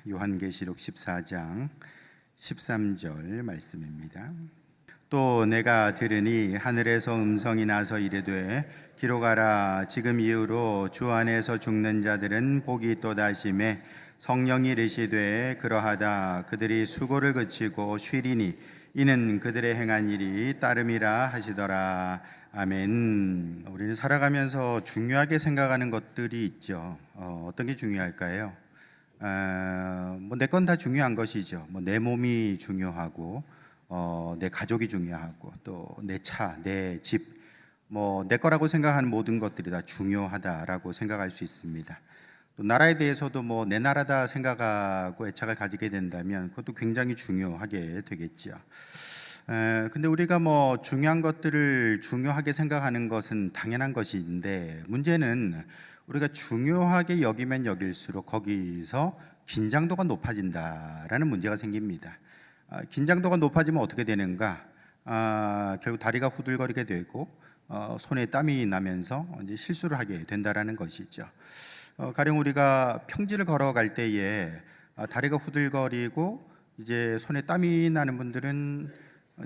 요한계시록 14장 13절 말씀입니다. 또 내가 들으니 하늘에서 음성이 나서 이르되 기록하라. 지금 이후로 주 안에서 죽는 자들은 복이 있도다시매 성령이 이르시되 그러하다. 그들이 수고를 그치고 쉬리니 이는 그들의 행한 일이 따름이라 하시더라. 아멘. 우리는 살아가면서 중요하게 생각하는 것들이 있죠. 어떤 게 중요할까요? 내 건 다 중요한 것이죠. 내 몸이 중요하고, 내 가족이 중요하고, 또 내 차, 내 집, 내 거라고 생각하는 모든 것들이 다 중요하다라고 생각할 수 있습니다. 또 나라에 대해서도 내 나라다 생각하고 애착을 가지게 된다면 그것도 굉장히 중요하게 되겠죠. 근데 우리가 중요한 것들을 중요하게 생각하는 것은 당연한 것인데, 문제는 우리가 중요하게 여기면 여길수록 거기서 긴장도가 높아진다라는 문제가 생깁니다. 긴장도가 높아지면 어떻게 되는가? 결국 다리가 후들거리게 되고 손에 땀이 나면서 이제 실수를 하게 된다라는 것이죠. 가령 우리가 평지를 걸어갈 때에 다리가 후들거리고 이제 손에 땀이 나는 분들은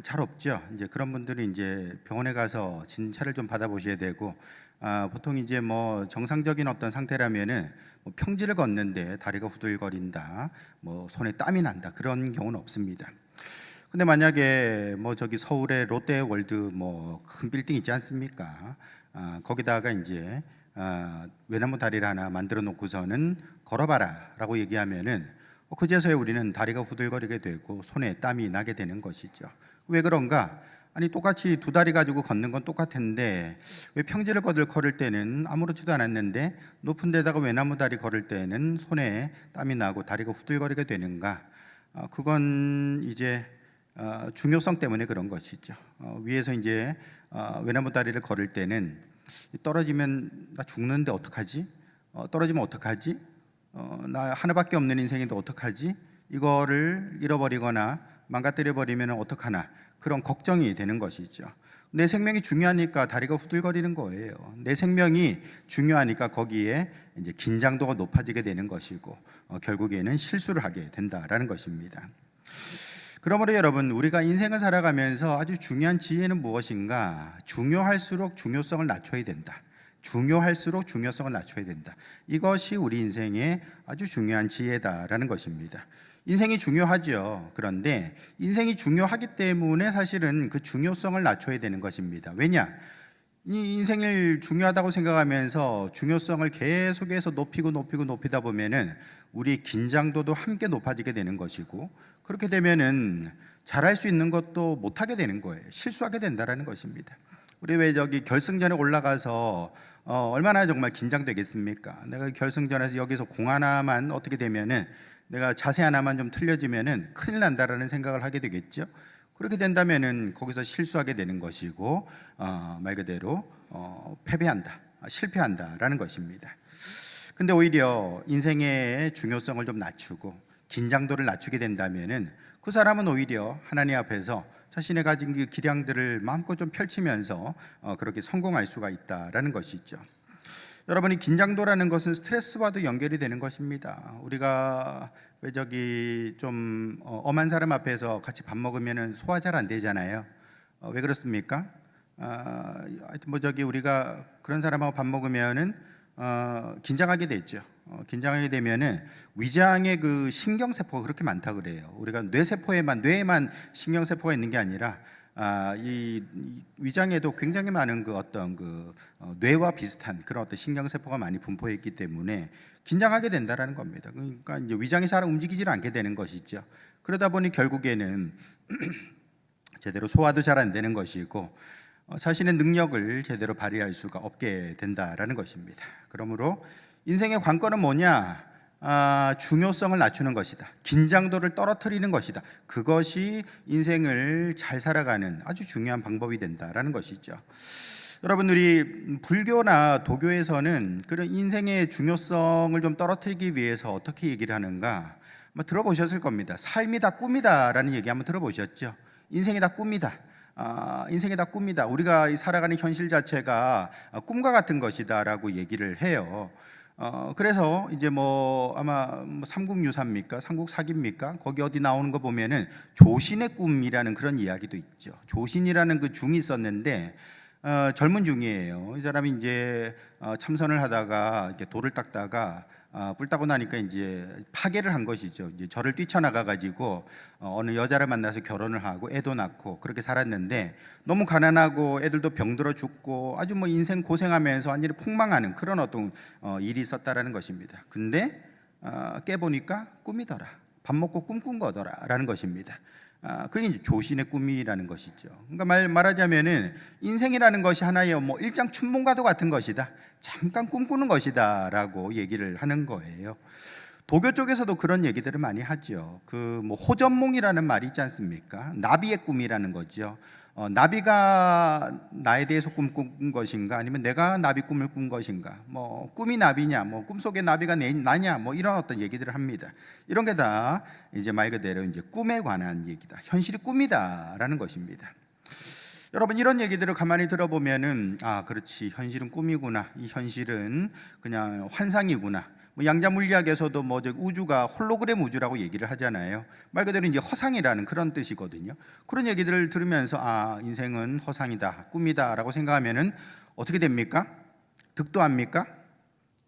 잘 없죠. 이제 그런 분들은 이제 병원에 가서 진찰을 좀 받아보셔야 되고, 보통 이제 정상적인 어떤 상태라면은 평지를 걷는데 다리가 후들거린다, 손에 땀이 난다, 그런 경우는 없습니다. 근데 만약에 저기 서울에 롯데월드 큰 빌딩 있지 않습니까? 거기다가 이제 외나무 다리를 하나 만들어 놓고서는 걸어봐라라고 얘기하면은 그제서야 우리는 다리가 후들거리게 되고 손에 땀이 나게 되는 것이죠. 왜 그런가? 아니, 똑같이 두 다리 가지고 걷는 건 똑같은데 왜 평지를 걸을 때는 아무렇지도 않았는데 높은 데다가 외나무 다리 걸을 때는 손에 땀이 나고 다리가 후들거리게 되는가? 그건 이제 중요성 때문에 그런 것이죠. 위에서 이제 외나무 다리를 걸을 때는 떨어지면 나 죽는데 어떡하지? 떨어지면 어떡하지? 나 하나밖에 없는 인생인데 어떡하지? 이거를 잃어버리거나 망가뜨려 버리면 어떡하나, 그런 걱정이 되는 것이죠. 내 생명이 중요하니까 다리가 후들거리는 거예요. 내 생명이 중요하니까 거기에 이제 긴장도가 높아지게 되는 것이고, 결국에는 실수를 하게 된다라는 것입니다. 그러므로 여러분, 우리가 인생을 살아가면서 아주 중요한 지혜는 무엇인가? 중요할수록 중요성을 낮춰야 된다. 중요할수록 중요성을 낮춰야 된다. 이것이 우리 인생의 아주 중요한 지혜다라는 것입니다. 인생이 중요하죠. 그런데 인생이 중요하기 때문에 사실은 그 중요성을 낮춰야 되는 것입니다. 왜냐? 이 인생을 중요하다고 생각하면서 중요성을 계속해서 높이다 보면은 우리 긴장도도 함께 높아지게 되는 것이고, 그렇게 되면은 잘할 수 있는 것도 못하게 되는 거예요. 실수하게 된다라는 것입니다. 우리 왜 저기 결승전에 올라가서 얼마나 정말 긴장되겠습니까? 내가 결승전에서 여기서 공 하나만 어떻게 되면은, 내가 자세 하나만 좀 틀려지면은 큰일 난다라는 생각을 하게 되겠죠. 그렇게 된다면은 거기서 실수하게 되는 것이고, 말 그대로 패배한다, 실패한다라는 것입니다. 근데 오히려 인생의 중요성을 좀 낮추고 긴장도를 낮추게 된다면은 그 사람은 오히려 하나님 앞에서 자신의 가진 그 기량들을 마음껏 좀 펼치면서 그렇게 성공할 수가 있다라는 것이죠. 여러분이 긴장도라는 것은 스트레스와도 연결이 되는 것입니다. 우리가 왜 저기 좀 엄한 사람 앞에서 같이 밥 먹으면은 소화 잘 안 되잖아요. 왜 그렇습니까? 하여튼 저기 우리가 그런 사람하고 밥 먹으면은 긴장하게 되죠. 긴장하게 되면은 위장의 그 신경세포가 그렇게 많다 그래요. 우리가 뇌에만 신경세포가 있는 게 아니라 이 위장에도 굉장히 많은 그 어떤 뇌와 비슷한 그런 어떤 신경세포가 많이 분포해 있기 때문에 긴장하게 된다라는 겁니다. 그러니까 이제 위장이 잘 움직이질 않게 되는 것이죠. 그러다 보니 결국에는 제대로 소화도 잘 안 되는 것이고, 자신의 능력을 제대로 발휘할 수가 없게 된다라는 것입니다. 그러므로 인생의 관건은 뭐냐? 중요성을 낮추는 것이다. 긴장도를 떨어뜨리는 것이다. 그것이 인생을 잘 살아가는 아주 중요한 방법이 된다라는 것이죠. 여러분, 우리 불교나 도교에서는 그런 인생의 중요성을 좀 떨어뜨리기 위해서 어떻게 얘기를 하는가? 들어보셨을 겁니다. 삶이 다 꿈이다라는 얘기 한번 들어보셨죠? 인생이 다 꿈이다. 인생이 다 꿈이다. 우리가 살아가는 현실 자체가 꿈과 같은 것이다라고 얘기를 해요. 그래서 이제 뭐 아마 뭐 삼국유사입니까? 삼국사기입니까? 거기 어디 나오는 거 보면은 조신의 꿈이라는 그런 이야기도 있죠. 조신이라는 그 중이 있었는데 젊은 중이에요. 이 사람이 이제 참선을 하다가 이렇게 돌을 닦다가 불 따고 나니까 이제 파괴를 한 것이죠. 이제 절을 뛰쳐나가 가지고 어느 여자를 만나서 결혼을 하고 애도 낳고 그렇게 살았는데 너무 가난하고 애들도 병들어 죽고 아주 뭐 인생 고생하면서 완전히 폭망하는 그런 어떤 일이 있었다라는 것입니다. 근데 깨보니까 꿈이더라. 밥 먹고 꿈꾼 거더라라는 것입니다. 그게 이제 조신의 꿈이라는 것이죠. 그러니까 말하자면은 인생이라는 것이 하나의 뭐 일장춘몽과도 같은 것이다. 잠깐 꿈꾸는 것이다라고 얘기를 하는 거예요. 도교 쪽에서도 그런 얘기들을 많이 하죠. 그 뭐 호전몽이라는 말이 있지 않습니까? 나비의 꿈이라는 거죠. 나비가 나에 대해서 꿈꾼 것인가, 아니면 내가 나비 꿈을 꾼 것인가, 뭐 꿈이 나비냐, 뭐 꿈속에 나비가 나냐, 뭐 이런 어떤 얘기들을 합니다. 이런 게 다 이제 말 그대로 이제 꿈에 관한 얘기다. 현실이 꿈이다라는 것입니다. 여러분, 이런 얘기들을 가만히 들어보면은 그렇지, 현실은 꿈이구나, 이 현실은 그냥 환상이구나. 뭐 양자 물리학에서도 뭐 우주가 홀로그램 우주라고 얘기를 하잖아요. 말 그대로 이제 허상이라는 그런 뜻이거든요. 그런 얘기들을 들으면서 인생은 허상이다, 꿈이다라고 생각하면은 어떻게 됩니까? 득도합니까?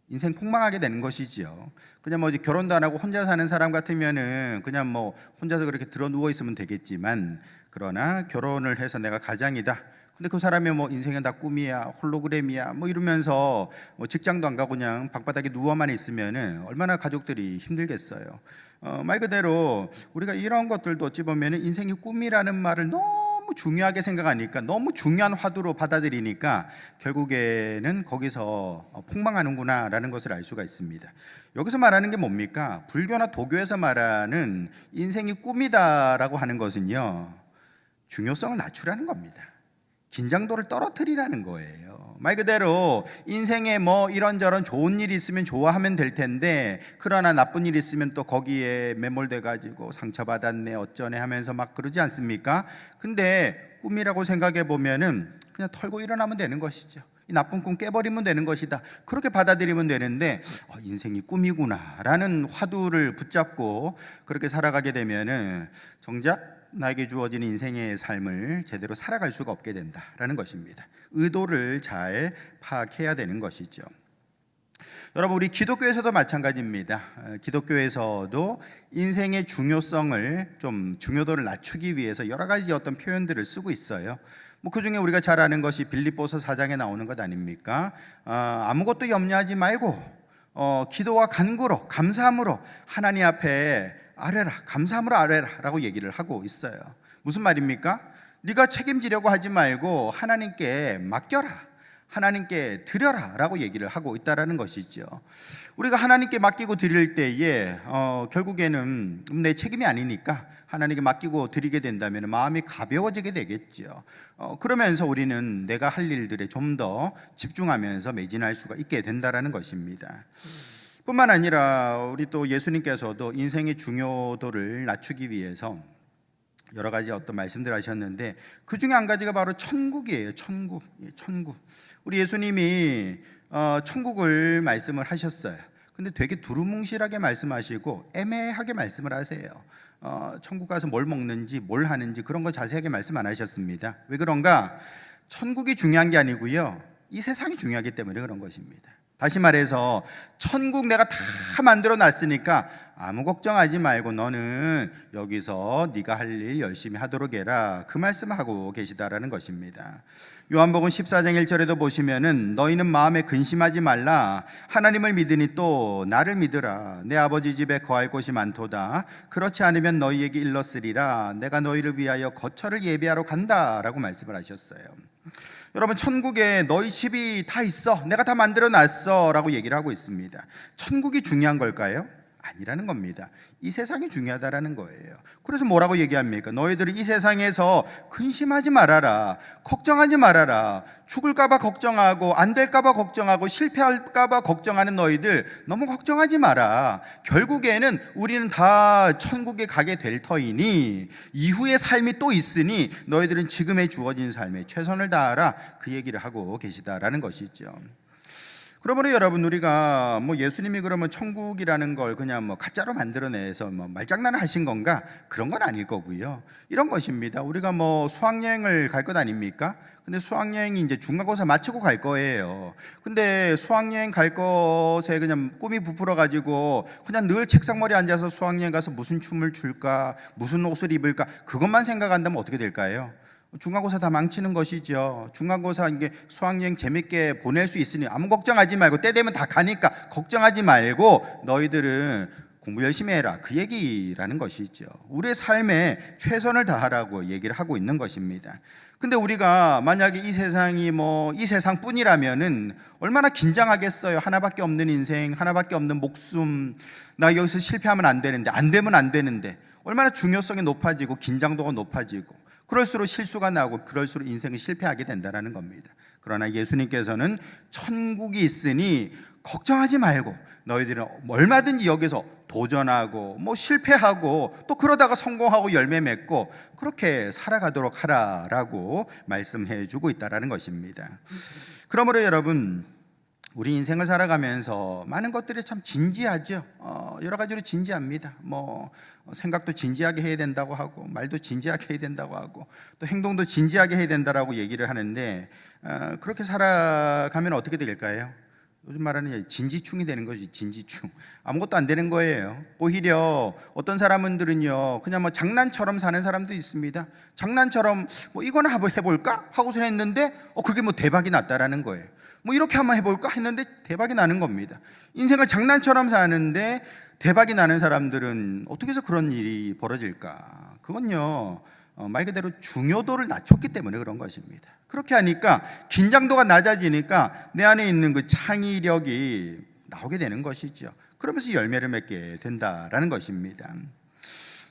인생 폭망하게 되는 것이지요. 그냥 뭐 결혼도 안 하고 혼자 사는 사람 같으면은 그냥 뭐 혼자서 그렇게 들어 누워 있으면 되겠지만, 그러나 결혼을 해서 내가 가장이다. 근데 그 사람이 뭐 인생은 다 꿈이야, 홀로그램이야, 뭐 이러면서 뭐 직장도 안 가고 그냥 방바닥에 누워만 있으면은 얼마나 가족들이 힘들겠어요. 말 그대로 우리가 이런 것들도 어찌 보면은 인생이 꿈이라는 말을 너무 중요하게 생각하니까, 너무 중요한 화두로 받아들이니까 결국에는 거기서 폭망하는구나라는 것을 알 수가 있습니다. 여기서 말하는 게 뭡니까? 불교나 도교에서 말하는 인생이 꿈이다라고 하는 것은요, 중요성을 낮추라는 겁니다. 긴장도를 떨어뜨리라는 거예요. 말 그대로 인생에 뭐 이런저런 좋은 일이 있으면 좋아하면 될 텐데, 그러나 나쁜 일이 있으면 또 거기에 매몰돼 가지고 상처받았네 어쩌네 하면서 막 그러지 않습니까? 근데 꿈이라고 생각해 보면은 그냥 털고 일어나면 되는 것이죠. 이 나쁜 꿈 깨버리면 되는 것이다, 그렇게 받아들이면 되는데, 인생이 꿈이구나 라는 화두를 붙잡고 그렇게 살아가게 되면은 정작 나에게 주어진 인생의 삶을 제대로 살아갈 수가 없게 된다라는 것입니다. 의도를 잘 파악해야 되는 것이죠. 여러분, 우리 기독교에서도 마찬가지입니다. 기독교에서도 인생의 중요성을 좀 중요도를 낮추기 위해서 여러 가지 어떤 표현들을 쓰고 있어요. 뭐 그 중에 우리가 잘 아는 것이 빌립보서 4장에 나오는 것 아닙니까? 아무것도 염려하지 말고 기도와 간구로 감사함으로 하나님 앞에 아뢰라, 감사함으로 아뢰라 라고 얘기를 하고 있어요. 무슨 말입니까? 네가 책임지려고 하지 말고 하나님께 맡겨라, 하나님께 드려라 라고 얘기를 하고 있다는 것이죠. 우리가 하나님께 맡기고 드릴 때에 결국에는 내 책임이 아니니까 하나님께 맡기고 드리게 된다면 마음이 가벼워지게 되겠죠. 그러면서 우리는 내가 할 일들에 좀 더 집중하면서 매진할 수가 있게 된다는 것입니다. 뿐만 아니라 우리 또 예수님께서도 인생의 중요도를 낮추기 위해서 여러 가지 어떤 말씀들 하셨는데, 그 중에 한 가지가 바로 천국이에요. 천국. 우리 예수님이 천국을 말씀을 하셨어요. 근데 되게 두루뭉실하게 말씀하시고 애매하게 말씀을 하세요. 천국 가서 뭘 먹는지 뭘 하는지 그런 거 자세하게 말씀 안 하셨습니다. 왜 그런가? 천국이 중요한 게 아니고요, 이 세상이 중요하기 때문에 그런 것입니다. 다시 말해서 천국 내가 다 만들어 놨으니까 아무 걱정하지 말고 너는 여기서 네가 할 일 열심히 하도록 해라, 그 말씀하고 계시다라는 것입니다. 요한복음 14장 1절에도 보시면은 너희는 마음에 근심하지 말라, 하나님을 믿으니 또 나를 믿으라. 내 아버지 집에 거할 곳이 많도다. 그렇지 않으면 너희에게 일렀으리라. 내가 너희를 위하여 거처를 예비하러 간다라고 말씀을 하셨어요. 여러분, 천국에 너희 집이 다 있어, 내가 다 만들어 놨어 라고 얘기를 하고 있습니다. 천국이 중요한 걸까요? 아니라는 겁니다. 이 세상이 중요하다라는 거예요. 그래서 뭐라고 얘기합니까? 너희들이 이 세상에서 근심하지 말아라, 걱정하지 말아라. 죽을까봐 걱정하고 안 될까봐 걱정하고 실패할까봐 걱정하는 너희들 너무 걱정하지 마라. 결국에는 우리는 다 천국에 가게 될 터이니 이후의 삶이 또 있으니 너희들은 지금에 주어진 삶에 최선을 다하라, 그 얘기를 하고 계시다라는 것이죠. 그러므로 여러분, 우리가 뭐 예수님이 그러면 천국이라는 걸 그냥 뭐 가짜로 만들어내서 뭐 말장난을 하신 건가? 그런 건 아닐 거고요. 이런 것입니다. 우리가 뭐 수학여행을 갈 것 아닙니까? 근데 수학여행이 이제 중간고사 마치고 갈 거예요. 근데 수학여행 갈 것에 그냥 꿈이 부풀어 가지고 그냥 늘 책상머리에 앉아서 수학여행 가서 무슨 춤을 출까, 무슨 옷을 입을까, 그것만 생각한다면 어떻게 될까요? 중간고사 다 망치는 것이죠. 중간고사 이게 수학여행 재밌게 보낼 수 있으니 아무 걱정하지 말고, 때 되면 다 가니까 걱정하지 말고 너희들은 공부 열심히 해라, 그 얘기라는 것이죠. 우리의 삶에 최선을 다하라고 얘기를 하고 있는 것입니다. 근데 우리가 만약에 이 세상이 뭐 이 세상뿐이라면은 얼마나 긴장하겠어요. 하나밖에 없는 인생, 하나밖에 없는 목숨, 나 여기서 실패하면 안 되는데, 안 되면 안 되는데, 얼마나 중요성이 높아지고 긴장도가 높아지고, 그럴수록 실수가 나고 그럴수록 인생이 실패하게 된다는 겁니다. 그러나 예수님께서는 천국이 있으니 걱정하지 말고 너희들은 얼마든지 여기서 도전하고 뭐 실패하고 또 그러다가 성공하고 열매 맺고 그렇게 살아가도록 하라라고 말씀해 주고 있다는 것입니다. 그러므로 여러분, 우리 인생을 살아가면서 많은 것들이 참 진지하죠. 여러 가지로 진지합니다. 뭐 생각도 진지하게 해야 된다고 하고, 말도 진지하게 해야 된다고 하고, 또 행동도 진지하게 해야 된다라고 얘기를 하는데, 그렇게 살아가면 어떻게 될까요? 요즘 말하는 진지충이 되는 거지. 진지충. 아무것도 안 되는 거예요. 오히려 어떤 사람들은요, 그냥 뭐 장난처럼 사는 사람도 있습니다. 장난처럼 뭐 이거나 한번 해볼까 하고서 했는데 그게 뭐 대박이 났다라는 거예요. 뭐 이렇게 한번 해볼까 했는데 대박이 나는 겁니다. 인생을 장난처럼 사는데 대박이 나는 사람들은 어떻게 해서 그런 일이 벌어질까? 그건요, 말 그대로 중요도를 낮췄기 때문에 그런 것입니다. 그렇게 하니까 긴장도가 낮아지니까 내 안에 있는 그 창의력이 나오게 되는 것이죠. 그러면서 열매를 맺게 된다라는 것입니다.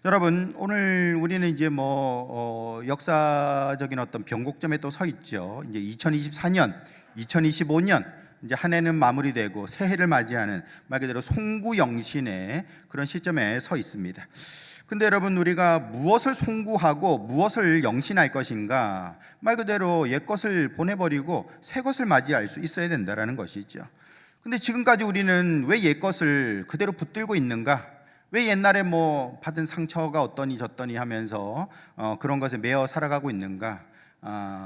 여러분, 오늘 우리는 이제 역사적인 어떤 변곡점에 또 서 있죠. 이제 2024년, 2025년 이제 한 해는 마무리되고 새해를 맞이하는 말 그대로 송구영신의 그런 시점에 서 있습니다. 근데 여러분, 우리가 무엇을 송구하고 무엇을 영신할 것인가, 말 그대로 옛 것을 보내버리고 새 것을 맞이할 수 있어야 된다는 것이죠. 근데 지금까지 우리는 왜 옛 것을 그대로 붙들고 있는가? 왜 옛날에 뭐 받은 상처가 어떠니 저떠니 하면서 그런 것에 매여 살아가고 있는가?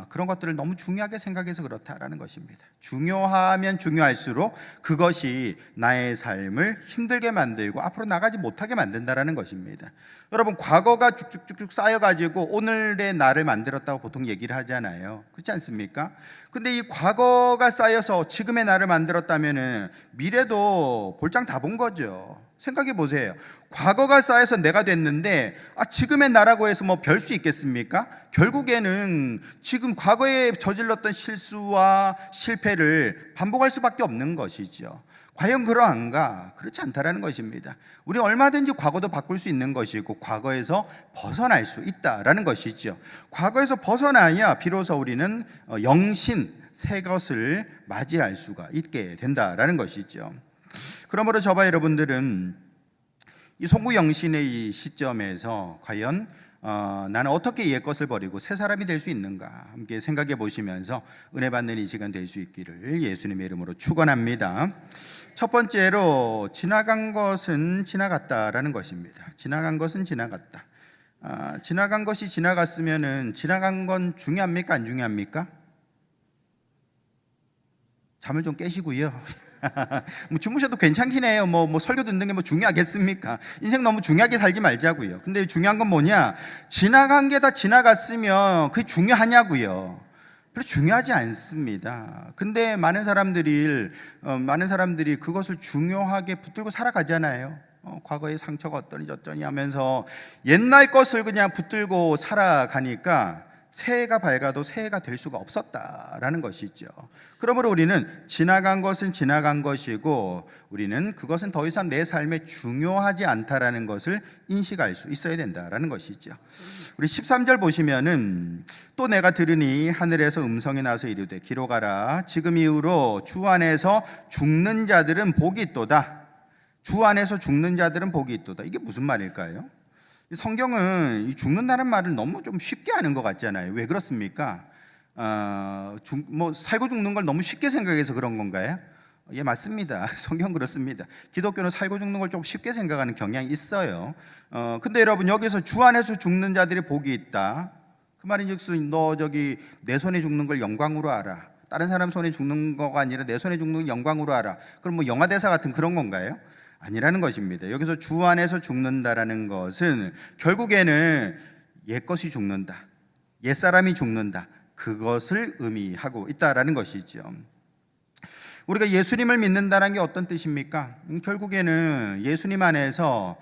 그런 것들을 너무 중요하게 생각해서 그렇다라는 것입니다. 중요하면 중요할수록 그것이 나의 삶을 힘들게 만들고 앞으로 나가지 못하게 만든다라는 것입니다. 여러분, 과거가 쭉쭉쭉쭉 쌓여가지고 오늘의 나를 만들었다고 보통 얘기를 하잖아요. 그렇지 않습니까? 근데 이 과거가 쌓여서 지금의 나를 만들었다면은 미래도 볼장 다 본 거죠. 생각해 보세요. 과거가 쌓여서 내가 됐는데 지금의 나라고 해서 뭐 별 수 있겠습니까? 결국에는 지금 과거에 저질렀던 실수와 실패를 반복할 수밖에 없는 것이죠. 과연 그러한가? 그렇지 않다라는 것입니다. 우리 얼마든지 과거도 바꿀 수 있는 것이고 과거에서 벗어날 수 있다라는 것이죠. 과거에서 벗어나야 비로소 우리는 영신, 새 것을 맞이할 수가 있게 된다라는 것이죠. 그러므로 저와 여러분들은 이 송구영신의 이 시점에서 과연 나는 어떻게 옛 것을 버리고 새 사람이 될 수 있는가 함께 생각해 보시면서 은혜 받는 이 시간 될 수 있기를 예수님의 이름으로 축원합니다. 첫 번째로, 지나간 것은 지나갔다라는 것입니다. 지나간 것은 지나갔다. 지나간 것이 지나갔으면은 지나간 건 중요합니까? 안 중요합니까? 잠을 좀 깨시고요. 뭐 주무셔도 괜찮긴 해요. 뭐 설교 듣는 게 뭐 중요하겠습니까? 인생 너무 중요하게 살지 말자고요. 근데 중요한 건 뭐냐? 지나간 게 다 지나갔으면 그게 중요하냐고요. 별로 중요하지 않습니다. 근데 많은 사람들이 그것을 중요하게 붙들고 살아가잖아요. 과거의 상처가 어떠니 저떠니 하면서 옛날 것을 그냥 붙들고 살아가니까 새해가 밝아도 새해가 될 수가 없었다라는 것이죠. 그러므로 우리는 지나간 것은 지나간 것이고 우리는 그것은 더 이상 내 삶에 중요하지 않다라는 것을 인식할 수 있어야 된다라는 것이죠. 우리 13절 보시면은, 또 내가 들으니 하늘에서 음성이 나서 이르되 기록하라, 지금 이후로 주 안에서 죽는 자들은 복이 있도다. 주 안에서 죽는 자들은 복이 있도다. 이게 무슨 말일까요? 성경은 이 죽는다는 말을 너무 좀 쉽게 하는 것 같잖아요. 왜 그렇습니까? 살고 죽는 걸 너무 쉽게 생각해서 그런 건가요? 예, 맞습니다. 성경 그렇습니다. 기독교는 살고 죽는 걸 좀 쉽게 생각하는 경향이 있어요. 근데 여러분, 여기서 주 안에서 죽는 자들이 복이 있다. 그 말인즉슨 너 저기 내 손에 죽는 걸 영광으로 알아. 다른 사람 손에 죽는 거가 아니라 내 손에 죽는 걸 영광으로 알아. 그럼 뭐 영화 대사 같은 그런 건가요? 아니라는 것입니다. 여기서 주 안에서 죽는다라는 것은 결국에는 옛것이 죽는다, 옛사람이 죽는다, 그것을 의미하고 있다라는 것이죠. 우리가 예수님을 믿는다는 게 어떤 뜻입니까? 결국에는 예수님 안에서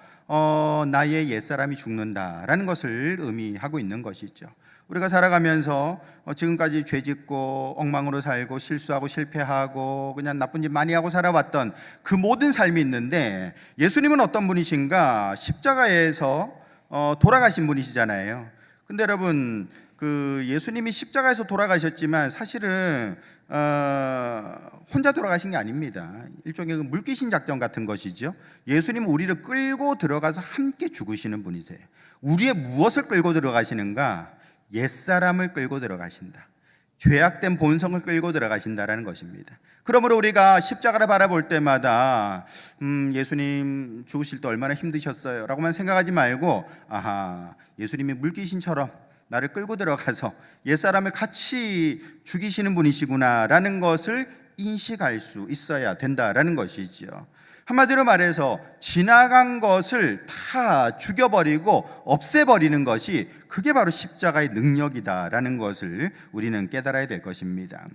나의 옛사람이 죽는다라는 것을 의미하고 있는 것이죠. 우리가 살아가면서 지금까지 죄짓고 엉망으로 살고 실수하고 실패하고 그냥 나쁜 짓 많이 하고 살아왔던 그 모든 삶이 있는데, 예수님은 어떤 분이신가? 십자가에서 돌아가신 분이시잖아요. 근데 여러분, 그 예수님이 십자가에서 돌아가셨지만 사실은 혼자 돌아가신 게 아닙니다. 일종의 물귀신 작전 같은 것이죠. 예수님은 우리를 끌고 들어가서 함께 죽으시는 분이세요. 우리의 무엇을 끌고 들어가시는가? 옛사람을 끌고 들어가신다. 죄악된 본성을 끌고 들어가신다라는 것입니다. 그러므로 우리가 십자가를 바라볼 때마다 예수님 죽으실 때 얼마나 힘드셨어요 라고만 생각하지 말고, 아하, 예수님이 물귀신처럼 나를 끌고 들어가서 옛사람을 같이 죽이시는 분이시구나 라는 것을 인식할 수 있어야 된다라는 것이죠. 한마디로 말해서 지나간 것을 다 죽여버리고 없애버리는 것이, 그게 바로 십자가의 능력이다라는 것을 우리는 깨달아야 될 것입니다.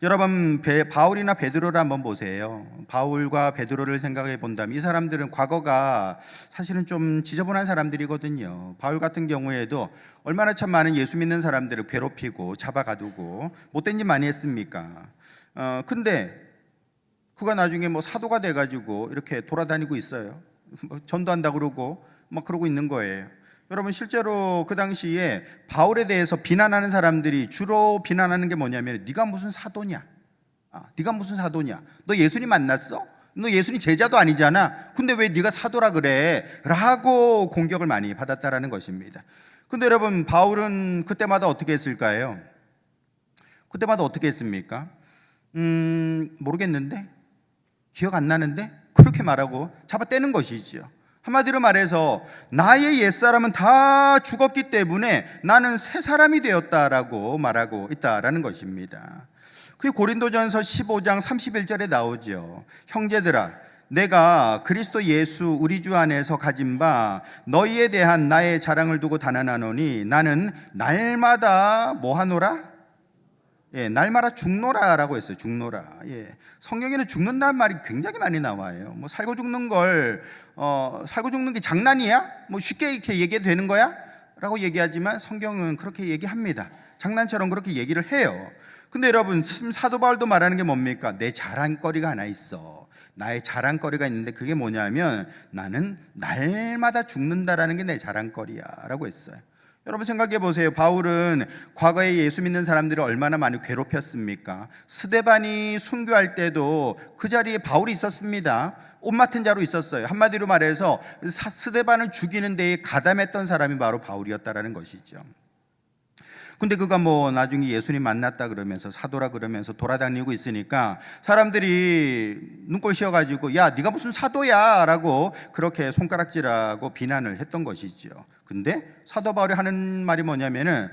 여러분, 바울이나 베드로를 한번 보세요. 바울과 베드로를 생각해 본다면 이 사람들은 과거가 사실은 좀 지저분한 사람들이거든요. 바울 같은 경우에도 얼마나 참 많은 예수 믿는 사람들을 괴롭히고 잡아가두고 못된 짓 많이 했습니까? 근데 그가 나중에 뭐 사도가 돼가지고 이렇게 돌아다니고 있어요. 전도한다 그러고 막 그러고 있는 거예요. 여러분, 실제로 그 당시에 바울에 대해서 비난하는 사람들이 주로 비난하는 게 뭐냐면, 네가 무슨 사도냐? 네가 무슨 사도냐? 너 예수님 만났어? 너 예수님 제자도 아니잖아. 근데 왜 네가 사도라 그래? 라고 공격을 많이 받았다라는 것입니다. 근데 여러분, 바울은 그때마다 어떻게 했을까요? 그때마다 어떻게 했습니까? 모르겠는데? 기억 안 나는데? 그렇게 말하고 잡아떼는 것이죠. 한마디로 말해서 나의 옛사람은 다 죽었기 때문에 나는 새 사람이 되었다라고 말하고 있다라는 것입니다. 그게 고린도전서 15장 31절에 나오죠. 형제들아, 내가 그리스도 예수 우리 주 안에서 가진 바 너희에 대한 나의 자랑을 두고 단언하노니 나는 날마다 뭐 하노라? 예, 날마다 죽노라라고 했어요. 죽노라. 예, 성경에는 죽는다는 말이 굉장히 많이 나와요. 뭐 살고 죽는 걸 살고 죽는 게 장난이야? 뭐 쉽게 이렇게 얘기해도 되는 거야? 라고 얘기하지만 성경은 그렇게 얘기합니다. 장난처럼 그렇게 얘기를 해요. 근데 여러분, 사도 바울도 말하는 게 뭡니까? 내 자랑거리가 하나 있어. 나의 자랑거리가 있는데 그게 뭐냐면 나는 날마다 죽는다라는 게 내 자랑거리야 라고 했어요. 여러분, 생각해 보세요. 바울은 과거에 예수 믿는 사람들을 얼마나 많이 괴롭혔습니까? 스데반이 순교할 때도 그 자리에 바울이 있었습니다. 옷 맡은 자로 있었어요. 한마디로 말해서 스데반을 죽이는 데에 가담했던 사람이 바로 바울이었다라는 것이죠. 근데 그가 뭐 나중에 예수님 만났다 그러면서 사도라 그러면서 돌아다니고 있으니까 사람들이 눈꼴 씌워가지고 야, 네가 무슨 사도야 라고 그렇게 손가락질하고 비난을 했던 것이죠. 근데 사도 바울이 하는 말이 뭐냐면은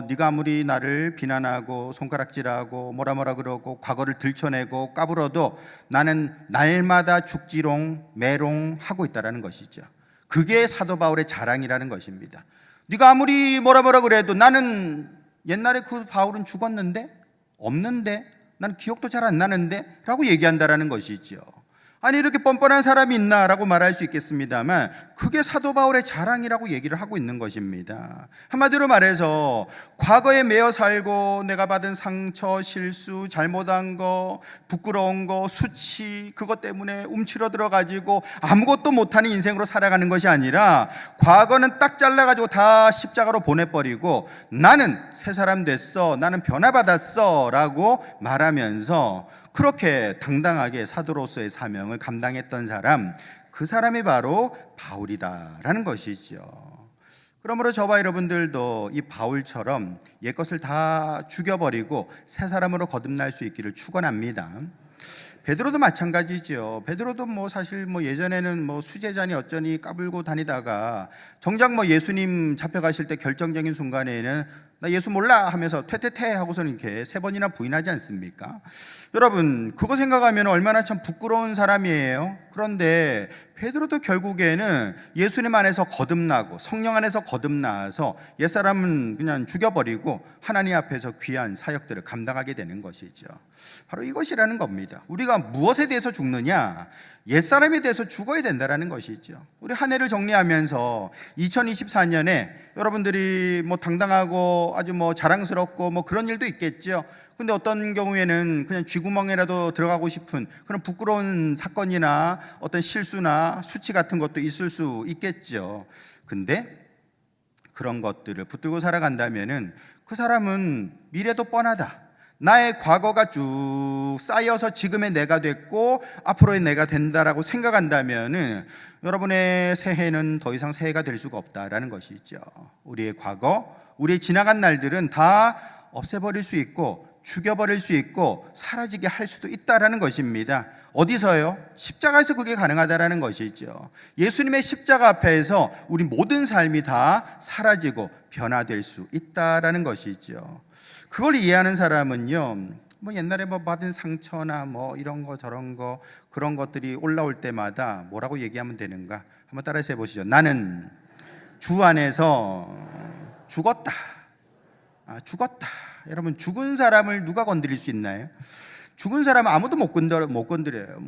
네가 아무리 나를 비난하고 손가락질하고 뭐라 그러고 과거를 들춰내고 까불어도 나는 날마다 죽지롱 매롱 하고 있다라는 것이죠. 그게 사도 바울의 자랑이라는 것입니다. 네가 아무리 뭐라 그래도 나는 옛날에 그 바울은 죽었는데 없는데 난 기억도 잘 안 나는데 라고 얘기한다라는 것이죠. 아니, 이렇게 뻔뻔한 사람이 있나 라고 말할 수 있겠습니다만 그게 사도 바울의 자랑이라고 얘기를 하고 있는 것입니다. 한마디로 말해서 과거에 매여 살고 내가 받은 상처, 실수, 잘못한 거, 부끄러운 거, 수치, 그것 때문에 움츠러 들어가지고 아무것도 못하는 인생으로 살아가는 것이 아니라 과거는 딱 잘라가지고 다 십자가로 보내버리고 나는 새 사람 됐어, 나는 변화받았어 라고 말하면서 그렇게 당당하게 사도로서의 사명을 감당했던 사람, 그 사람이 바로 바울이다라는 것이죠. 그러므로 저와 여러분들도 이 바울처럼 옛것을 다 죽여버리고 새 사람으로 거듭날 수 있기를 축원합니다. 베드로도 마찬가지죠. 베드로도 사실 예전에는 수제자니 어쩌니 까불고 다니다가 정작 예수님 잡혀가실 때 결정적인 순간에는 나 예수 몰라 하면서 퇴퇴퇴 하고서는 이렇게 3번이나 부인하지 않습니까? 여러분, 그거 생각하면 얼마나 참 부끄러운 사람이에요. 그런데 베드로도 결국에는 예수님 안에서 거듭나고 성령 안에서 거듭나서 옛사람은 그냥 죽여버리고 하나님 앞에서 귀한 사역들을 감당하게 되는 것이죠. 바로 이것이라는 겁니다. 우리가 무엇에 대해서 죽느냐? 옛사람에 대해서 죽어야 된다는 것이죠. 우리 한 해를 정리하면서 2024년에 여러분들이 당당하고 아주 자랑스럽고 그런 일도 있겠죠. 근데 어떤 경우에는 그냥 쥐구멍에라도 들어가고 싶은 그런 부끄러운 사건이나 어떤 실수나 수치 같은 것도 있을 수 있겠죠. 근데 그런 것들을 붙들고 살아간다면은 그 사람은 미래도 뻔하다. 나의 과거가 쭉 쌓여서 지금의 내가 됐고 앞으로의 내가 된다라고 생각한다면은 여러분의 새해는 더 이상 새해가 될 수가 없다라는 것이죠. 우리의 과거, 우리의 지나간 날들은 다 없애버릴 수 있고 죽여버릴 수 있고 사라지게 할 수도 있다라는 것입니다. 어디서요? 십자가에서 그게 가능하다라는 것이죠. 예수님의 십자가 앞에서 우리 모든 삶이 다 사라지고 변화될 수 있다라는 것이죠. 그걸 이해하는 사람은요, 옛날에 받은 상처나 이런 거 저런 거 그런 것들이 올라올 때마다 뭐라고 얘기하면 되는가? 한번 따라서 해보시죠. 나는 주 안에서 죽었다. 죽었다. 여러분, 죽은 사람을 누가 건드릴 수 있나요? 죽은 사람은 아무도 못 건드려요.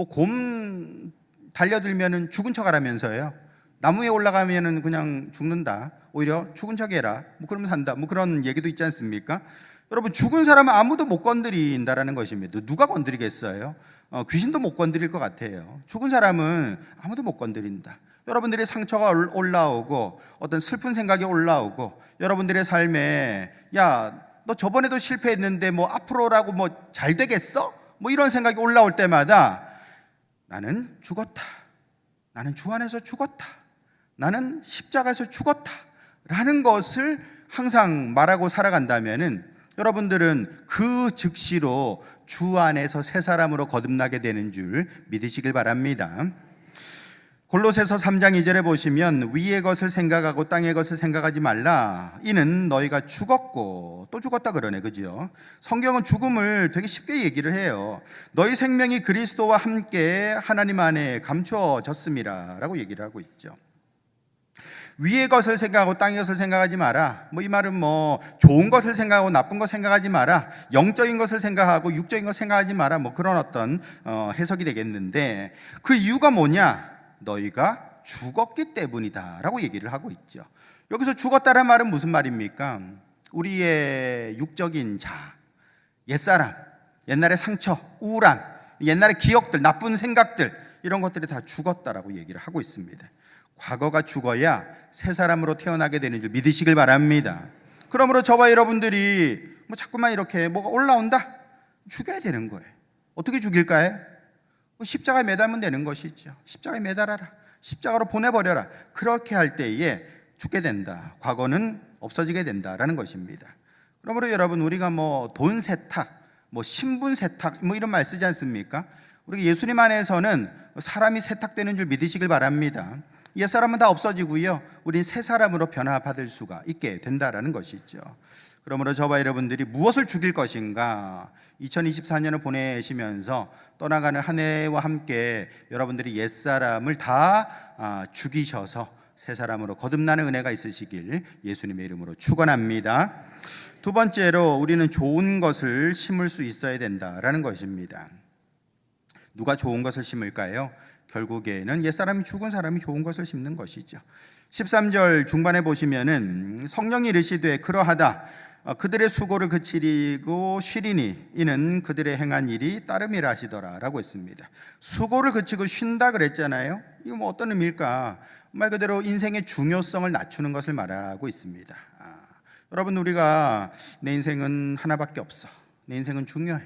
곰 달려들면은 죽은 척 하라면서요. 나무에 올라가면은 그냥 죽는다. 오히려 죽은 척 해라. 그러면 산다. 그런 얘기도 있지 않습니까? 여러분, 죽은 사람은 아무도 못 건드린다라는 것입니다. 누가 건드리겠어요? 귀신도 못 건드릴 것 같아요. 죽은 사람은 아무도 못 건드린다. 여러분들의 상처가 올라오고 어떤 슬픈 생각이 올라오고 여러분들의 삶에 너 저번에도 실패했는데 앞으로라고 잘 되겠어? 이런 생각이 올라올 때마다 나는 죽었다. 나는 주 안에서 죽었다. 나는 십자가에서 죽었다. 라는 것을 항상 말하고 살아간다면은 여러분들은 그 즉시로 주 안에서 새 사람으로 거듭나게 되는 줄 믿으시길 바랍니다. 골로새서 3장 2절에 보시면 위의 것을 생각하고 땅의 것을 생각하지 말라. 이는 너희가 죽었고 또 죽었다 그러네. 그죠? 성경은 죽음을 되게 쉽게 얘기를 해요. 너희 생명이 그리스도와 함께 하나님 안에 감추어졌음이라 라고 얘기를 하고 있죠. 위의 것을 생각하고 땅의 것을 생각하지 마라. 이 말은 좋은 것을 생각하고 나쁜 것 생각하지 마라. 영적인 것을 생각하고 육적인 것 생각하지 마라. 그런 어떤 해석이 되겠는데 그 이유가 뭐냐? 너희가 죽었기 때문이다 라고 얘기를 하고 있죠. 여기서 죽었다는 말은 무슨 말입니까? 우리의 육적인 자, 옛사람, 옛날의 상처, 우울함, 옛날의 기억들, 나쁜 생각들 이런 것들이 다 죽었다라고 얘기를 하고 있습니다. 과거가 죽어야 새 사람으로 태어나게 되는 줄 믿으시길 바랍니다. 그러므로 저와 여러분들이 자꾸만 이렇게 뭐가 올라온다? 죽여야 되는 거예요. 어떻게 죽일까요? 십자가에 매달면 되는 것이죠. 십자가에 매달아라. 십자가로 보내버려라. 그렇게 할 때에 죽게 된다. 과거는 없어지게 된다라는 것입니다. 그러므로 여러분, 우리가 돈 세탁, 신분 세탁 이런 말 쓰지 않습니까? 우리 예수님 안에서는 사람이 세탁되는 줄 믿으시길 바랍니다. 옛사람은 다 없어지고요, 우린 새 사람으로 변화받을 수가 있게 된다라는 것이죠. 그러므로 저와 여러분들이 무엇을 죽일 것인가? 2024년을 보내시면서 떠나가는 한 해와 함께 여러분들이 옛사람을 다 죽이셔서 새 사람으로 거듭나는 은혜가 있으시길 예수님의 이름으로 축원합니다. 두 번째로 우리는 좋은 것을 심을 수 있어야 된다라는 것입니다. 누가 좋은 것을 심을까요? 결국에는 옛사람이 죽은 사람이 좋은 것을 심는 것이죠. 13절 중반에 보시면은 성령이 이르시되 그러하다. 그들의 수고를 그치리고 쉬리니 이는 그들의 행한 일이 따름이라 하시더라 라고 했습니다. 수고를 그치고 쉰다 그랬잖아요. 이거 어떤 의미일까? 말 그대로 인생의 중요성을 낮추는 것을 말하고 있습니다. 여러분, 우리가 내 인생은 하나밖에 없어. 내 인생은 중요해.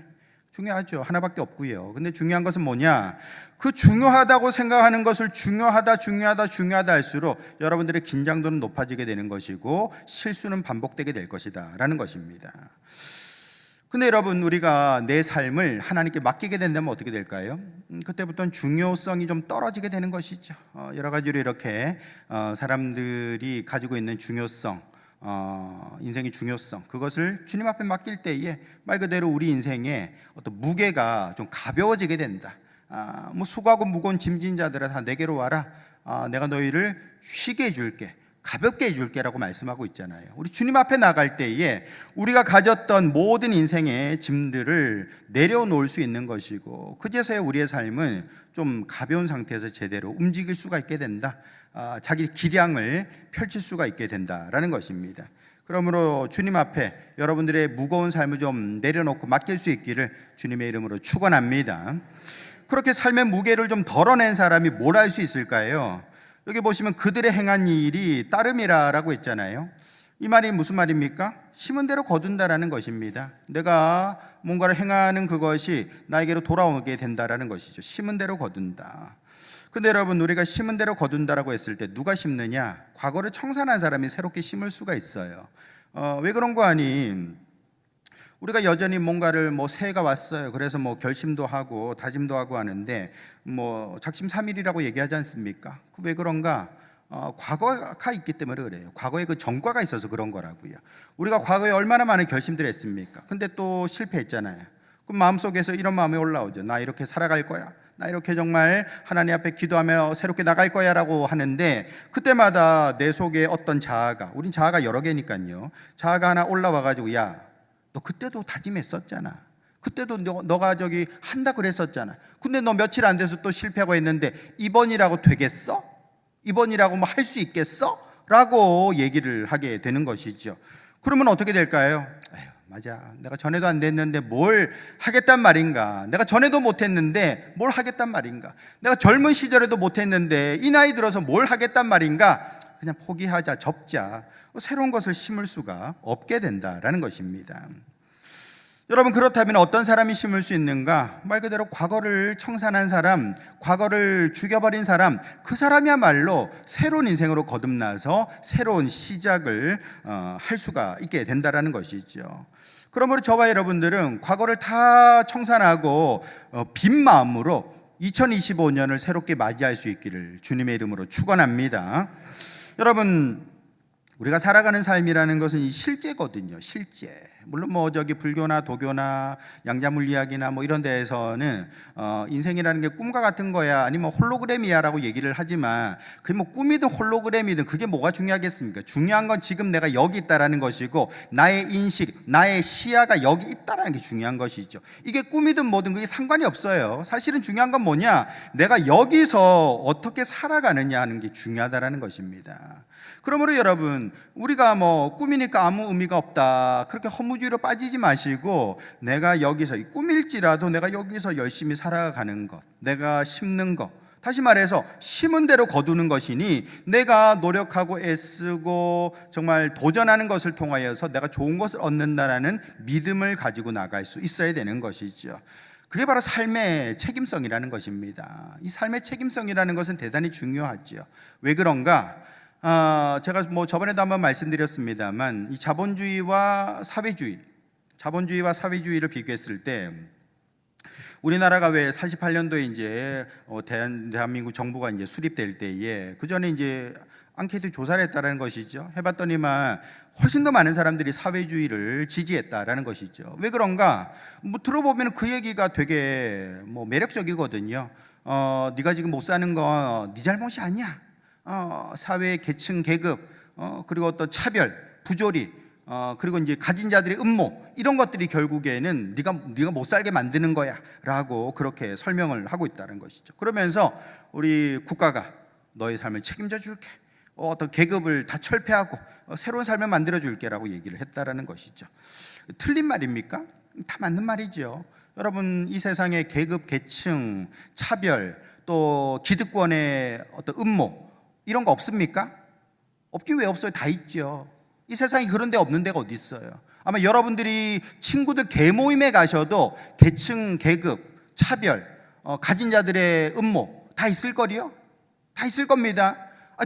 중요하죠. 하나밖에 없고요. 근데 중요한 것은 뭐냐? 그 중요하다고 생각하는 것을 중요하다 할수록 여러분들의 긴장도는 높아지게 되는 것이고 실수는 반복되게 될 것이다 라는 것입니다. 근데 여러분, 우리가 내 삶을 하나님께 맡기게 된다면 어떻게 될까요? 그때부터는 중요성이 좀 떨어지게 되는 것이죠. 여러 가지로 이렇게 사람들이 가지고 있는 중요성, 인생의 중요성, 그것을 주님 앞에 맡길 때에 말 그대로 우리 인생의 어떤 무게가 좀 가벼워지게 된다. 뭐 수고하고 무거운 짐진 자들아 다 내게로 와라. 내가 너희를 쉬게 해줄게, 가볍게 해줄게라고 말씀하고 있잖아요. 우리 주님 앞에 나갈 때에 우리가 가졌던 모든 인생의 짐들을 내려놓을 수 있는 것이고, 그제서야 우리의 삶은 좀 가벼운 상태에서 제대로 움직일 수가 있게 된다. 자기 기량을 펼칠 수가 있게 된다라는 것입니다. 그러므로 주님 앞에 여러분들의 무거운 삶을 좀 내려놓고 맡길 수 있기를 주님의 이름으로 축원합니다. 그렇게 삶의 무게를 좀 덜어낸 사람이 뭘 할 수 있을까요? 여기 보시면 그들의 행한 일이 따름이라라고 했잖아요. 이 말이 무슨 말입니까? 심은 대로 거둔다라는 것입니다. 내가 뭔가를 행하는 그것이 나에게로 돌아오게 된다라는 것이죠. 심은 대로 거둔다. 근데 여러분, 우리가 심은 대로 거둔다라고 했을 때 누가 심느냐? 과거를 청산한 사람이 새롭게 심을 수가 있어요. 왜 그런 거 아니? 우리가 여전히 뭔가를 새해가 왔어요. 그래서 결심도 하고 다짐도 하고 하는데 작심삼일이라고 얘기하지 않습니까? 왜 그런가? 과거가 있기 때문에 그래요. 과거에 그 전과가 있어서 그런 거라고요. 우리가 과거에 얼마나 많은 결심들을 했습니까? 근데 또 실패했잖아요. 그럼 마음속에서 이런 마음이 올라오죠. 나 이렇게 살아갈 거야. 나 이렇게 정말 하나님 앞에 기도하며 새롭게 나갈 거야 라고 하는데, 그때마다 내 속에 어떤 자아가, 우린 자아가 여러 개니까요, 자아가 하나 올라와 가지고 야, 너 그때도 다짐했었잖아. 그때도 너가 저기 한다 그랬었잖아. 근데 너 며칠 안 돼서 또 실패하고 했는데 이번이라고 되겠어? 이번이라고 할 수 있겠어? 라고 얘기를 하게 되는 것이죠. 그러면 어떻게 될까요? 에휴, 맞아. 내가 전에도 안 됐는데 뭘 하겠단 말인가? 내가 전에도 못했는데 뭘 하겠단 말인가? 내가 젊은 시절에도 못했는데 이 나이 들어서 뭘 하겠단 말인가? 그냥 포기하자, 접자. 새로운 것을 심을 수가 없게 된다라는 것입니다. 여러분, 그렇다면 어떤 사람이 심을 수 있는가? 말 그대로 과거를 청산한 사람, 과거를 죽여버린 사람, 그 사람이야말로 새로운 인생으로 거듭나서 새로운 시작을 할 수가 있게 된다라는 것이죠. 그러므로 저와 여러분들은 과거를 다 청산하고 빈 마음으로 2025년을 새롭게 맞이할 수 있기를 주님의 이름으로 축원합니다. 여러분, 우리가 살아가는 삶이라는 것은 이 실제거든요. 실제. 물론 불교나 도교나 양자물리학이나 이런 데에서는 인생이라는 게 꿈과 같은 거야, 아니면 홀로그램이야라고 얘기를 하지만 그게 꿈이든 홀로그램이든 그게 뭐가 중요하겠습니까? 중요한 건 지금 내가 여기 있다라는 것이고, 나의 인식, 나의 시야가 여기 있다라는 게 중요한 것이죠. 이게 꿈이든 뭐든 그게 상관이 없어요. 사실은 중요한 건 뭐냐? 내가 여기서 어떻게 살아가느냐 하는 게 중요하다라는 것입니다. 그러므로 여러분, 우리가 꿈이니까 아무 의미가 없다, 그렇게 허무주의로 빠지지 마시고, 내가 여기서, 꿈일지라도 내가 여기서 열심히 살아가는 것, 내가 심는 것, 다시 말해서 심은 대로 거두는 것이니, 내가 노력하고 애쓰고 정말 도전하는 것을 통하여서 내가 좋은 것을 얻는다라는 믿음을 가지고 나갈 수 있어야 되는 것이죠. 그게 바로 삶의 책임성이라는 것입니다. 이 삶의 책임성이라는 것은 대단히 중요하죠. 왜 그런가? 제가 저번에도 한번 말씀드렸습니다만, 이 자본주의와 사회주의를 비교했을 때, 우리나라가 왜 48년도에 이제 대한민국 정부가 이제 수립될 때에, 그 전에 이제 앙케이트 조사를 했다라는 것이죠. 해봤더니만 훨씬 더 많은 사람들이 사회주의를 지지했다라는 것이죠. 왜 그런가? 들어보면 그 얘기가 되게 매력적이거든요. 네가 지금 못 사는 건 네 잘못이 아니야. 사회 계층 계급, 그리고 어떤 차별, 부조리, 그리고 이제 가진 자들의 음모, 이런 것들이 결국에는 네가 못 살게 만드는 거야라고 그렇게 설명을 하고 있다는 것이죠. 그러면서 우리 국가가 너의 삶을 책임져 줄게, 어떤 계급을 다 철폐하고 새로운 삶을 만들어 줄게라고 얘기를 했다라는 것이죠. 틀린 말입니까? 다 맞는 말이죠. 여러분, 이 세상에 계급, 계층, 차별, 또 기득권의 어떤 음모, 이런 거 없습니까? 없긴 왜 없어요? 다 있죠. 이 세상에 그런 데 없는 데가 어디 있어요? 아마 여러분들이 친구들 계모임에 가셔도 계층, 계급, 차별, 가진 자들의 음모 다 있을 거리요? 다 있을 겁니다.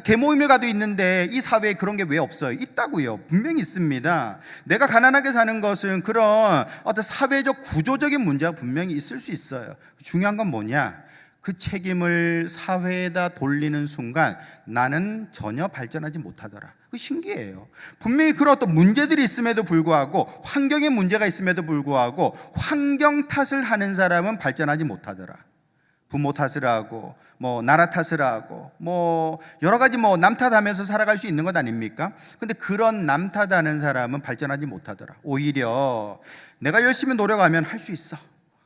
계모임을 가도 있는데 이 사회에 그런 게 왜 없어요? 있다고요. 분명히 있습니다. 내가 가난하게 사는 것은 그런 어떤 사회적 구조적인 문제가 분명히 있을 수 있어요. 중요한 건 뭐냐? 그 책임을 사회에다 돌리는 순간 나는 전혀 발전하지 못하더라. 그 신기해요. 분명히 그런 어떤 문제들이 있음에도 불구하고, 환경에 문제가 있음에도 불구하고 환경 탓을 하는 사람은 발전하지 못하더라. 부모 탓을 하고 나라 탓을 하고 여러 가지 남 탓하면서 살아갈 수 있는 것 아닙니까? 근데 그런 남 탓하는 사람은 발전하지 못하더라. 오히려 내가 열심히 노력하면 할 수 있어,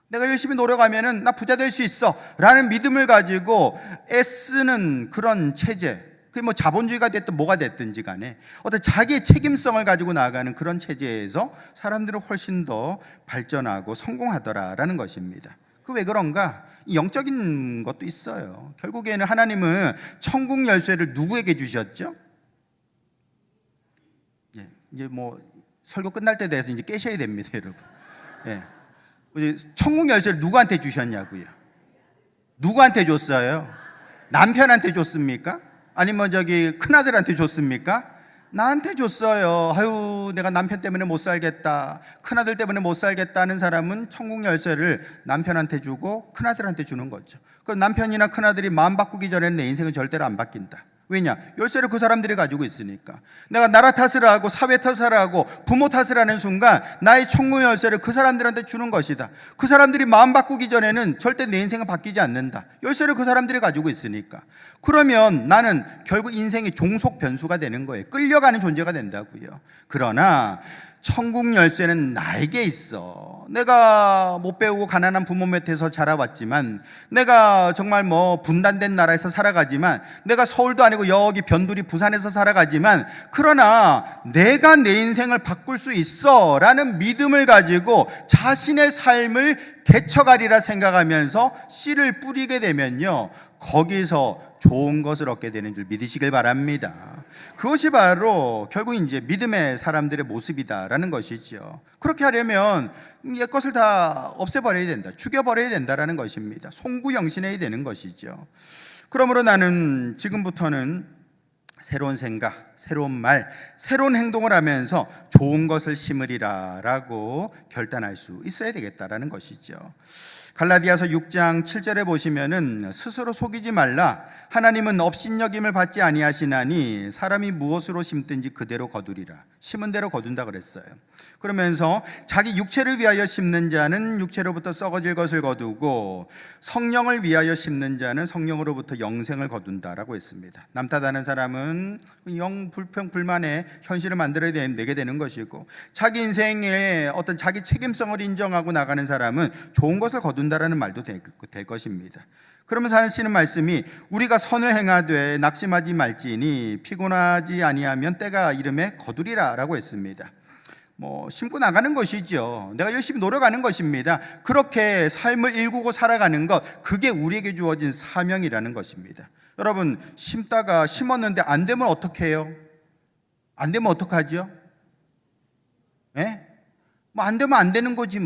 내가 열심히 노력하면은 나 부자 될 수 있어 라는 믿음을 가지고 애쓰는 그런 체제, 그게 자본주의가 됐든 뭐가 됐든지 간에 어떤 자기의 책임성을 가지고 나아가는 그런 체제에서 사람들은 훨씬 더 발전하고 성공하더라라는 것입니다. 그 왜 그런가? 영적인 것도 있어요. 결국에는 하나님은 천국 열쇠를 누구에게 주셨죠? 이제 설교 끝날 때 돼서 이제 깨셔야 됩니다, 여러분. 천국 열쇠를 누구한테 주셨냐고요? 누구한테 줬어요? 남편한테 줬습니까? 아니면 큰아들한테 줬습니까? 나한테 줬어요. 아유, 내가 남편 때문에 못 살겠다, 큰아들 때문에 못 살겠다 하는 사람은 천국 열쇠를 남편한테 주고 큰아들한테 주는 거죠. 그럼 남편이나 큰아들이 마음 바꾸기 전에는 내 인생은 절대로 안 바뀐다. 왜냐? 열쇠를 그 사람들이 가지고 있으니까. 내가 나라 탓을 하고 사회 탓을 하고 부모 탓을 하는 순간 나의 천국 열쇠를 그 사람들한테 주는 것이다. 그 사람들이 마음 바꾸기 전에는 절대 내 인생은 바뀌지 않는다. 열쇠를 그 사람들이 가지고 있으니까. 그러면 나는 결국 인생의 종속 변수가 되는 거예요. 끌려가는 존재가 된다고요. 그러나 천국 열쇠는 나에게 있어. 내가 못 배우고 가난한 부모 밑에서 자라왔지만, 내가 정말 분단된 나라에서 살아가지만, 내가 서울도 아니고 여기 변두리 부산에서 살아가지만, 그러나 내가 내 인생을 바꿀 수 있어 라는 믿음을 가지고 자신의 삶을 개척하리라 생각하면서 씨를 뿌리게 되면요, 거기서 좋은 것을 얻게 되는 줄 믿으시길 바랍니다. 그것이 바로 결국 이제 믿음의 사람들의 모습이다라는 것이죠. 그렇게 하려면 옛것을 다 없애버려야 된다, 죽여버려야 된다라는 것입니다. 송구영신해야 되는 것이죠. 그러므로 나는 지금부터는 새로운 생각, 새로운 말, 새로운 행동을 하면서 좋은 것을 심으리라라고 결단할 수 있어야 되겠다라는 것이죠. 갈라디아서 6장 7절에 보시면은 스스로 속이지 말라, 하나님은 업신여김을 받지 아니하시나니 사람이 무엇으로 심든지 그대로 거두리라. 심은 대로 거둔다 그랬어요. 그러면서 자기 육체를 위하여 심는 자는 육체로부터 썩어질 것을 거두고 성령을 위하여 심는 자는 성령으로부터 영생을 거둔다라고 했습니다. 남 탓하는 사람은 영 불평불만의 현실을 만들어내게 되는 것이고, 자기 인생에 어떤 자기 책임성을 인정하고 나가는 사람은 좋은 것을 거둔다라는 말도 될 것입니다. 그러면서 하시는 말씀이 우리가 선을 행하되 낙심하지 말지니 피곤하지 아니하면 때가 이름에 거두리라 라고 했습니다. 심고 나가는 것이죠. 내가 열심히 노력하는 것입니다. 그렇게 삶을 일구고 살아가는 것, 그게 우리에게 주어진 사명이라는 것입니다. 여러분, 심다가 심었는데 안 되면 어떻게 해요? 안 되면 어떡하죠? 안 되면 안 되는 거지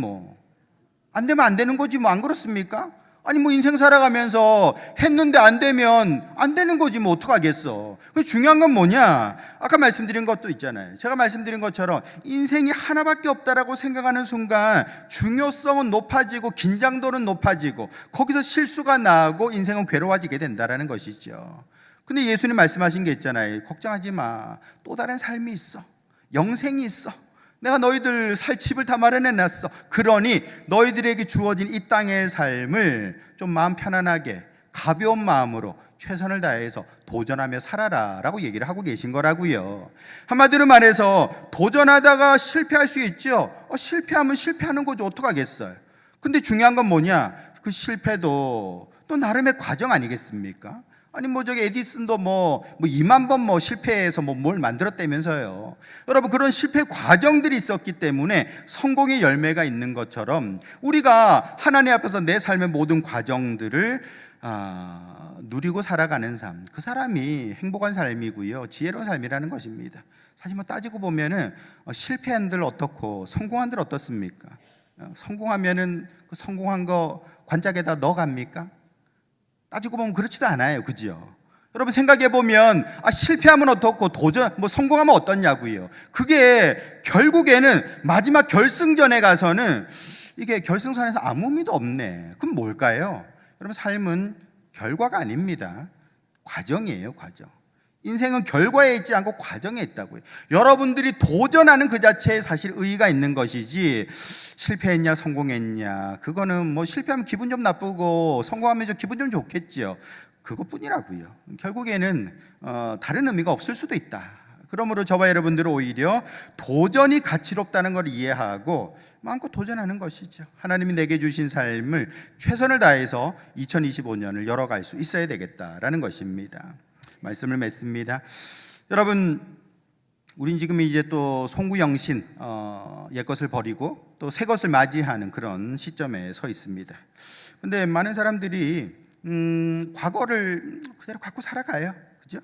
안 되면 안 되는 거지 안 그렇습니까? 아니 인생 살아가면서 했는데 안 되면 안 되는 거지 어떡하겠어. 중요한 건 뭐냐? 아까 말씀드린 것도 있잖아요. 제가 말씀드린 것처럼 인생이 하나밖에 없다라고 생각하는 순간 중요성은 높아지고 긴장도는 높아지고 거기서 실수가 나고 인생은 괴로워지게 된다라는 것이죠. 근데 예수님 말씀하신 게 있잖아요. 걱정하지 마. 또 다른 삶이 있어. 영생이 있어. 내가 너희들 살 집을 다 마련해놨어. 그러니 너희들에게 주어진 이 땅의 삶을 좀 마음 편안하게 가벼운 마음으로 최선을 다해서 도전하며 살아라 라고 얘기를 하고 계신 거라고요. 한마디로 말해서 도전하다가 실패할 수 있죠. 실패하면 실패하는 거죠. 어떡하겠어요. 근데 중요한 건 뭐냐? 그 실패도 또 나름의 과정 아니겠습니까? 아니 에디슨도 2만 번 실패해서 뭘 만들었다면서요. 여러분, 그런 실패 과정들이 있었기 때문에 성공의 열매가 있는 것처럼 우리가 하나님 앞에서 내 삶의 모든 과정들을 누리고 살아가는 삶, 그 사람이 행복한 삶이고요, 지혜로운 삶이라는 것입니다. 사실 뭐 따지고 보면은 실패한들 어떻고 성공한들 어떻습니까? 성공하면은 그 성공한 거 관짝에다 넣어갑니까? 따지고 보면 그렇지도 않아요, 그죠? 여러분 생각해 보면 실패하면 어떻고 도전 성공하면 어떻냐고요. 그게 결국에는 마지막 결승전에 가서는 이게 결승선에서 아무 의미도 없네. 그럼 뭘까요? 여러분 삶은 결과가 아닙니다. 과정이에요, 과정. 인생은 결과에 있지 않고 과정에 있다고요. 여러분들이 도전하는 그 자체에 사실 의의가 있는 것이지, 실패했냐 성공했냐 그거는 뭐 실패하면 기분 좀 나쁘고 성공하면 좀 기분 좀 좋겠지요. 그것뿐이라고요. 결국에는 다른 의미가 없을 수도 있다. 그러므로 저와 여러분들은 오히려 도전이 가치롭다는 걸 이해하고 마음껏 도전하는 것이죠. 하나님이 내게 주신 삶을 최선을 다해서 2025년을 열어갈 수 있어야 되겠다라는 것입니다. 말씀을 맺습니다. 여러분, 우린 지금 이제 또 송구영신 옛것을 버리고 또 새것을 맞이하는 그런 시점에 서 있습니다. 근데 많은 사람들이 과거를 그대로 갖고 살아가요. 그죠?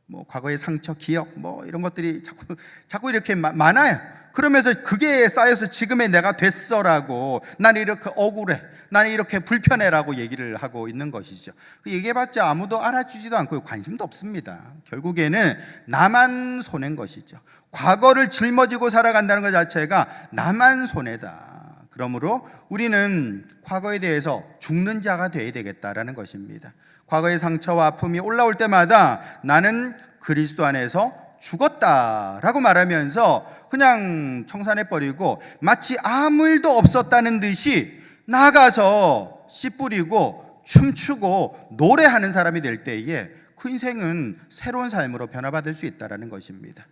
뭐 과거의 상처, 기억 이런 것들이 자꾸 이렇게 많아요. 그러면서 그게 쌓여서 지금의 내가 됐어라고, 나는 이렇게 억울해, 나는 이렇게 불편해라고 얘기를 하고 있는 것이죠. 그 얘기해봤자 아무도 알아주지도 않고 관심도 없습니다. 결국에는 나만 손해인 것이죠. 과거를 짊어지고 살아간다는 것 자체가 나만 손해다. 그러므로 우리는 과거에 대해서 죽는 자가 되어야 되겠다라는 것입니다. 과거의 상처와 아픔이 올라올 때마다 나는 그리스도 안에서 죽었다라고 말하면서 그냥 청산해버리고 마치 아무 일도 없었다는 듯이 나가서 씨 뿌리고 춤추고 노래하는 사람이 될 때에 그 인생은 새로운 삶으로 변화받을 수 있다는 것입니다.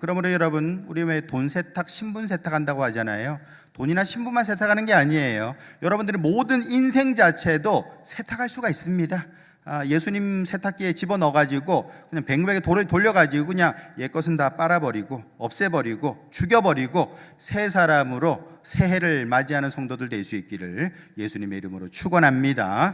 그러므로 여러분, 우리 왜 돈 세탁, 신분 세탁한다고 하잖아요. 돈이나 신분만 세탁하는 게 아니에요. 여러분들의 모든 인생 자체도 세탁할 수가 있습니다. 예수님 세탁기에 집어넣어가지고 그냥 뱅뱅에 돌을 돌려가지고 그냥 옛것은 다 빨아버리고 없애버리고 죽여버리고 새 사람으로 새해를 맞이하는 성도들 될 수 있기를 예수님의 이름으로 축원합니다.